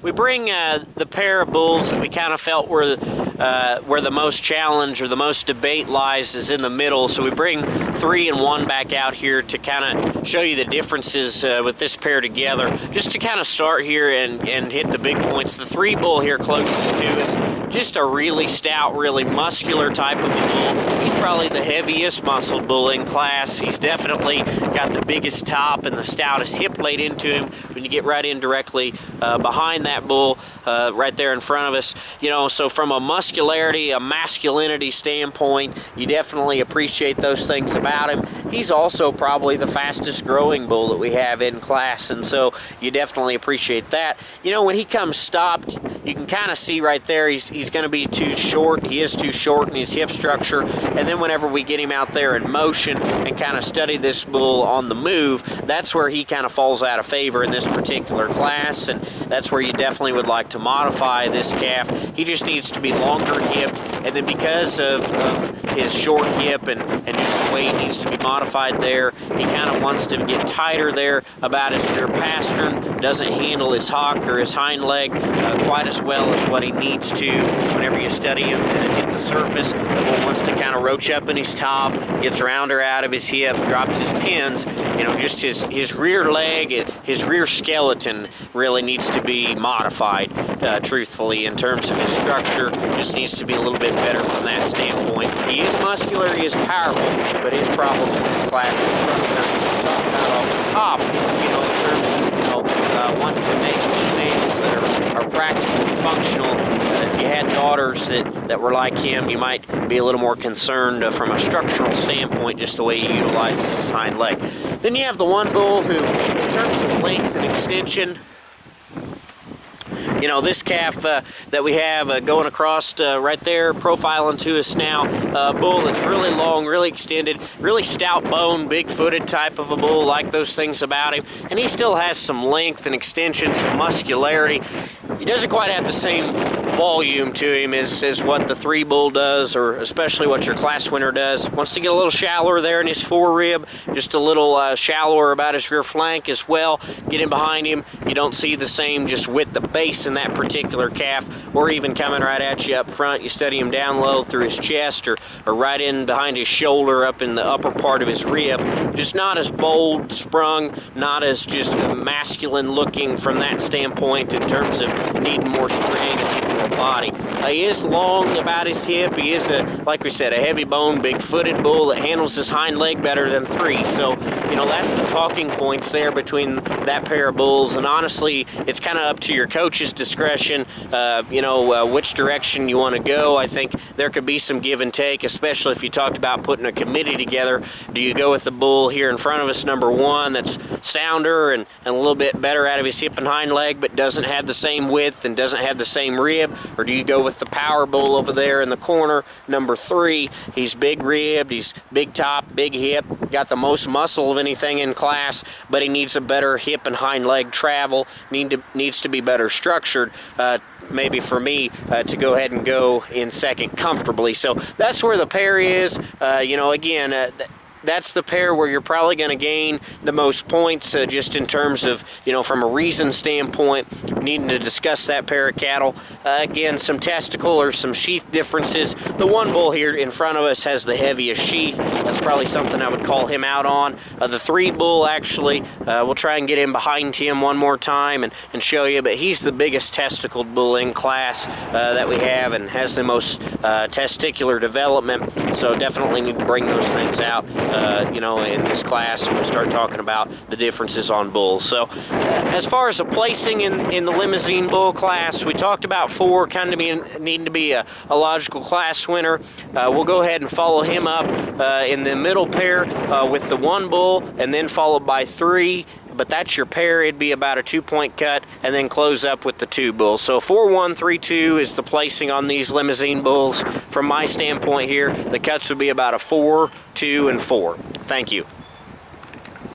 we bring the pair of bulls that we kind of felt were where the most challenge or the most debate lies is in the middle. So we bring 3 and 1 back out here to kind of show you the differences with this pair together. Just to kind of start here and hit the big points. The 3 bull here closest to is just a really stout, really muscular type of a bull. He's probably the heaviest muscled bull in class. He's definitely got the biggest top and the stoutest hip laid into him when you get right in directly behind that bull right there in front of us. You know, so from a muscularity, a masculinity standpoint, you definitely appreciate those things about him. He's also probably the fastest growing bull that we have in class, and so you definitely appreciate that. You know, when he comes stopped, you can kind of see right there he's going to be too short. He is too short in his hip structure, and then whenever we get him out there in motion and kind of study this bull on the move, that's where he kind of falls out of favor in this particular class, and that's where you definitely would like to modify this calf. He just needs to be longer hipped, and then because of his short hip and just the way he needs to be modified there, he kind of wants to get tighter there about his rear pastern, doesn't handle his hock or his hind leg quite as well as what he needs to whenever you study him and hit the surface. The bull wants to kind of roach up in his top, gets around or out of his hip, drops his pins. You know, just his rear leg, his rear skeleton really needs to be modified, truthfully, in terms of his structure. Just needs to be a little bit better from that standpoint. He is muscular, he is powerful, but his problem in this class is structure. As we talked about off the top, you know, in terms of, wanting to make females that are practically functional. If you had daughters that were like him, you might be a little more concerned from a structural standpoint, just the way he utilizes his hind leg. Then you have the one bull who, in terms of length and extension, you know, this calf that we have going across right there, profiling to us now, bull that's really long, really extended, really stout bone, big-footed type of a bull, like those things about him. And he still has some length and extension, some muscularity. He doesn't quite have the same volume to him as what the 3 bull does, or especially what your class winner does. Wants to get a little shallower there in his forerib, just a little shallower about his rear flank as well. Get in behind him, you don't see the same just with the base in that particular calf, or even coming right at you up front. You study him down low through his chest or right in behind his shoulder up in the upper part of his rib. Just not as bold sprung, not as just masculine looking from that standpoint in terms of needing more spring and needing more body. He is long about his hip. He is, like we said, a heavy bone, big-footed bull that handles his hind leg better than 3. So, you know, that's the talking points there between that pair of bulls. And honestly, it's kind of up to your coach's discretion, you know, which direction you want to go. I think there could be some give and take, especially if you talked about putting a committee together. Do you go with the bull here in front of us, number 1, that's sounder and a little bit better out of his hip and hind leg, but doesn't have the same width and doesn't have the same rib? Or do you go with the power bull over there in the corner, number 3? He's big ribbed, he's big top, big hip, got the most muscle of anything in class, but he needs a better hip and hind leg travel, needs to be better structured. Maybe for me to go ahead and go in second comfortably. So that's where the pair is. You know, again, that's the pair where you're probably going to gain the most points, just in terms of, you know, from a reason standpoint, needing to discuss that pair of cattle. Again, some testicle or some sheath differences. The one bull here in front of us has the heaviest sheath. That's probably something I would call him out on. The 3 bull, actually, we'll try and get him behind him one more time and show you, but he's the biggest testicled bull in class that we have, and has the most testicular development. So definitely need to bring those things out. You know, in this class, we'll start talking about the differences on bulls. So as far as the placing in the Limousin bull class, we talked about 4 kind of needing to be a logical class winner. We'll go ahead and follow him up in the middle pair with the 1 bull, and then followed by 3. But that's your pair. It'd be about a 2-point cut, and then close up with the 2 bulls. So 4-1, 3-2 is the placing on these Limousin bulls. From my standpoint here, the cuts would be about a 4, 2, and 4. Thank you.